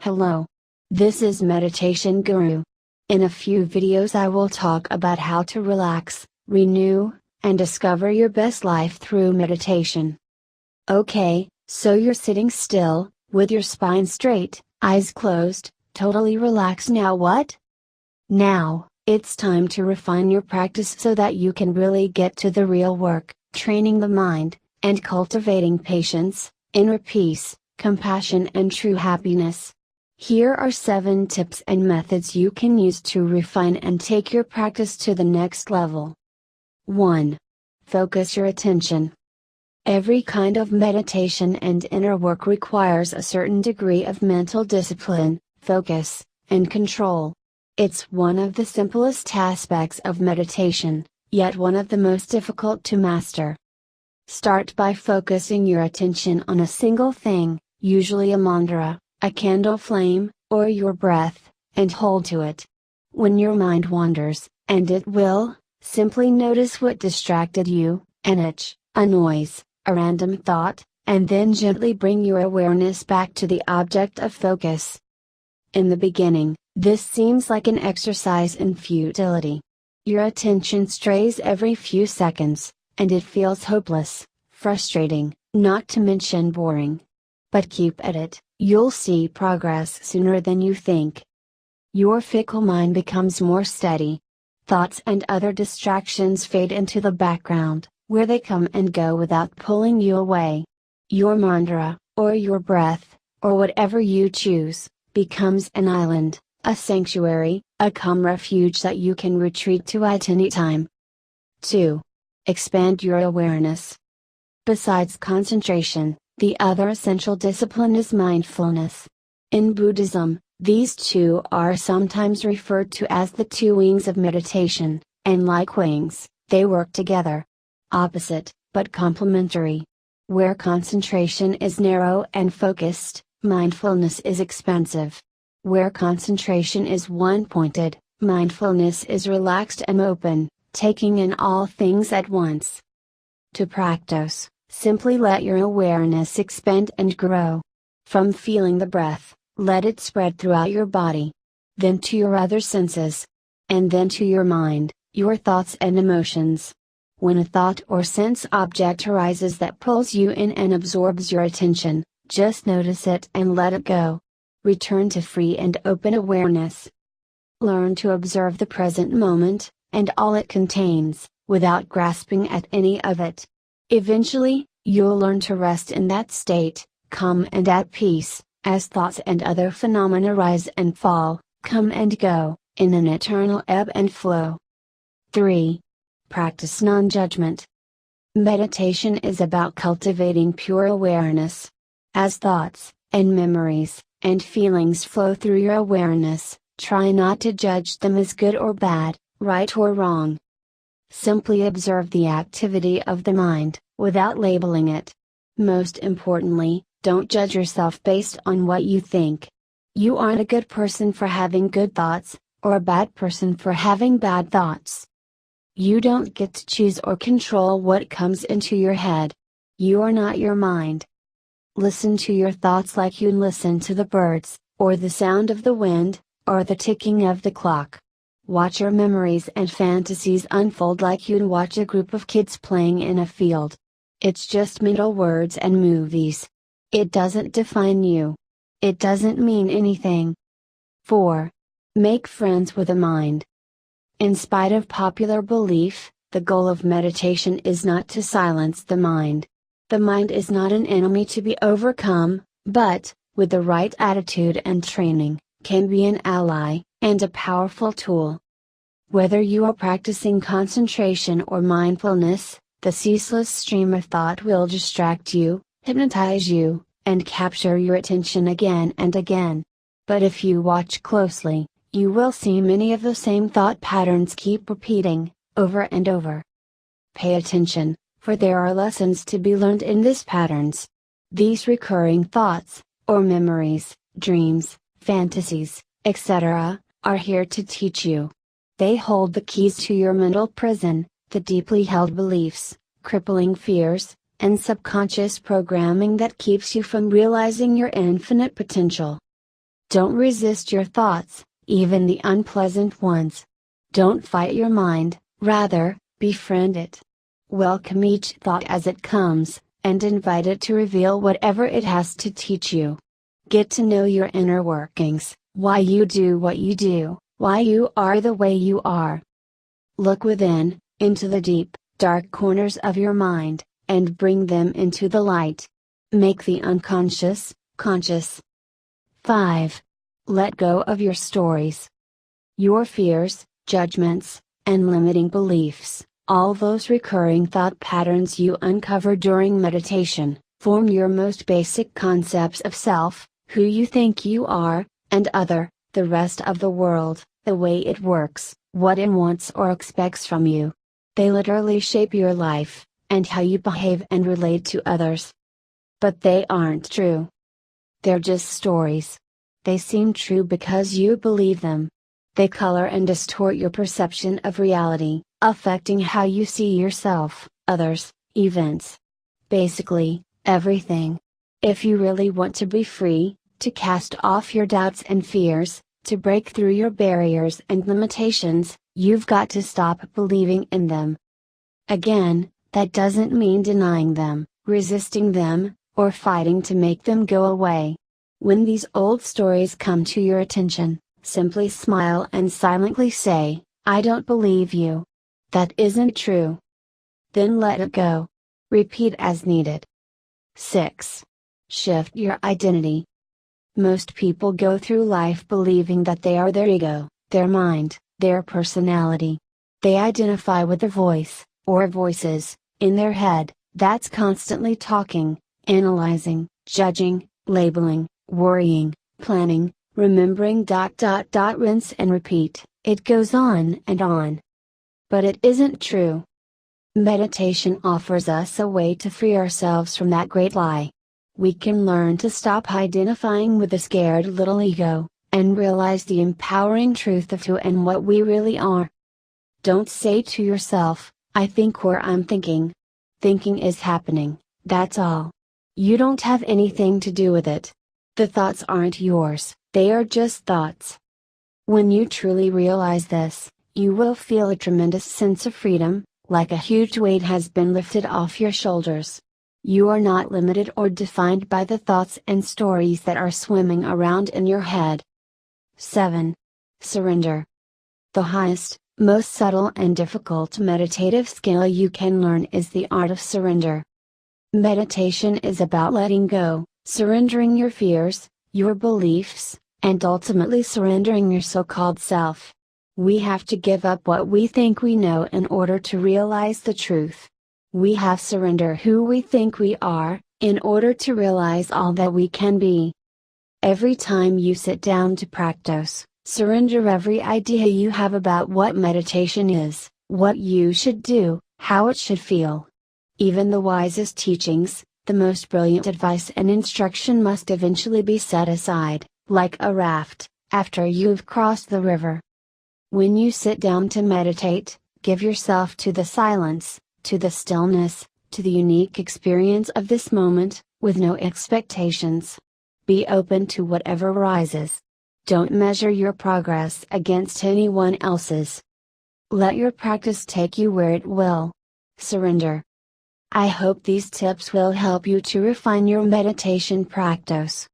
Hello. This is Meditation Guru. In a few videos I will talk about how to relax, renew, and discover your best life through meditation. Okay, so you're sitting still, with your spine straight, eyes closed, totally relaxed. Now what? Now, it's time to refine your practice so that you can really get to the real work, training the mind, and cultivating patience, inner peace, compassion and true happiness. Here are 7 tips and methods you can use to refine and take your practice to the next level. 1. Focus your attention. Every kind of meditation and inner work requires a certain degree of mental discipline, focus, and control. It's one of the simplest aspects of meditation, yet one of the most difficult to master. Start by focusing your attention on a single thing, usually a mantra, a candle flame, or your breath, and hold to it. When your mind wanders, and it will, simply notice what distracted you, an itch, a noise, a random thought, and then gently bring your awareness back to the object of focus. In the beginning, this seems like an exercise in futility. Your attention strays every few seconds, and it feels hopeless, frustrating, not to mention boring. But keep at it, you'll see progress sooner than you think. Your fickle mind becomes more steady. Thoughts and other distractions fade into the background, where they come and go without pulling you away. Your mantra, or your breath, or whatever you choose, becomes an island, a sanctuary, a calm refuge that you can retreat to at any time. 2. Expand your awareness. Besides concentration, the other essential discipline is mindfulness. In Buddhism, these two are sometimes referred to as the 2 wings of meditation, and like wings, they work together. Opposite, but complementary. Where concentration is narrow and focused, mindfulness is expansive. Where concentration is one-pointed, mindfulness is relaxed and open, taking in all things at once. To practice, simply let your awareness expand and grow. From feeling the breath, let it spread throughout your body. Then to your other senses. And then to your mind, your thoughts and emotions. When a thought or sense object arises that pulls you in and absorbs your attention, just notice it and let it go. Return to free and open awareness. Learn to observe the present moment, and all it contains, without grasping at any of it. Eventually, you'll learn to rest in that state, calm and at peace, as thoughts and other phenomena rise and fall, come and go, in an eternal ebb and flow. 3. Practice non-judgment. Meditation is about cultivating pure awareness. As thoughts, and memories, and feelings flow through your awareness, try not to judge them as good or bad, right or wrong. Simply observe the activity of the mind, without labeling it. Most importantly, don't judge yourself based on what you think. You aren't a good person for having good thoughts, or a bad person for having bad thoughts. You don't get to choose or control what comes into your head. You are not your mind. Listen to your thoughts like you listen to the birds, or the sound of the wind, or the ticking of the clock. Watch your memories and fantasies unfold like you'd watch a group of kids playing in a field. It's just mental words and movies. It doesn't define you. It doesn't mean anything. 4. Make friends with the mind. In spite of popular belief, the goal of meditation is not to silence the mind. The mind is not an enemy to be overcome, but, with the right attitude and training, can be an ally, and a powerful tool. Whether you are practicing concentration or mindfulness, the ceaseless stream of thought will distract you, hypnotize you, and capture your attention again and again. But if you watch closely, you will see many of the same thought patterns keep repeating, over and over. Pay attention, for there are lessons to be learned in these patterns. These recurring thoughts, or memories, dreams, fantasies, etc., are here to teach you. They hold the keys to your mental prison, the deeply held beliefs, crippling fears, and subconscious programming that keeps you from realizing your infinite potential. Don't resist your thoughts, even the unpleasant ones. Don't fight your mind, rather, befriend it. Welcome each thought as it comes, and invite it to reveal whatever it has to teach you. Get to know your inner workings, why you do what you do, why you are the way you are. Look within, into the deep, dark corners of your mind, and bring them into the light. Make the unconscious, conscious. 5. Let go of your stories. Your fears, judgments, and limiting beliefs, all those recurring thought patterns you uncover during meditation, form your most basic concepts of self, who you think you are, and other, the rest of the world, the way it works, what it wants or expects from you. They literally shape your life, and how you behave and relate to others. But they aren't true. They're just stories. They seem true because you believe them. They color and distort your perception of reality, affecting how you see yourself, others, events. Basically, everything. If you really want to be free, to cast off your doubts and fears, to break through your barriers and limitations, you've got to stop believing in them. Again, that doesn't mean denying them, resisting them, or fighting to make them go away. When these old stories come to your attention, simply smile and silently say, "I don't believe you. That isn't true." Then let it go. Repeat as needed. 6. Shift your identity. Most people go through life believing that they are their ego, their mind, their personality. They identify with a voice, or voices, in their head, that's constantly talking, analyzing, judging, labeling, worrying, planning, remembering. Rinse and repeat, it goes on and on. But it isn't true. Meditation offers us a way to free ourselves from that great lie. We can learn to stop identifying with the scared little ego, and realize the empowering truth of who and what we really are. Don't say to yourself, "I think," or "I'm thinking." Thinking is happening, that's all. You don't have anything to do with it. The thoughts aren't yours, they are just thoughts. When you truly realize this, you will feel a tremendous sense of freedom, like a huge weight has been lifted off your shoulders. You are not limited or defined by the thoughts and stories that are swimming around in your head. 7. Surrender. The highest, most subtle and difficult meditative skill you can learn is the art of surrender. Meditation is about letting go, surrendering your fears, your beliefs, and ultimately surrendering your so-called self. We have to give up what we think we know in order to realize the truth. We have to surrender who we think we are, in order to realize all that we can be. Every time you sit down to practice, surrender every idea you have about what meditation is, what you should do, how it should feel. Even the wisest teachings, the most brilliant advice and instruction must eventually be set aside, like a raft, after you've crossed the river. When you sit down to meditate, give yourself to the silence, to the stillness, to the unique experience of this moment, with no expectations. Be open to whatever arises. Don't measure your progress against anyone else's. Let your practice take you where it will. Surrender. I hope these tips will help you to refine your meditation practice.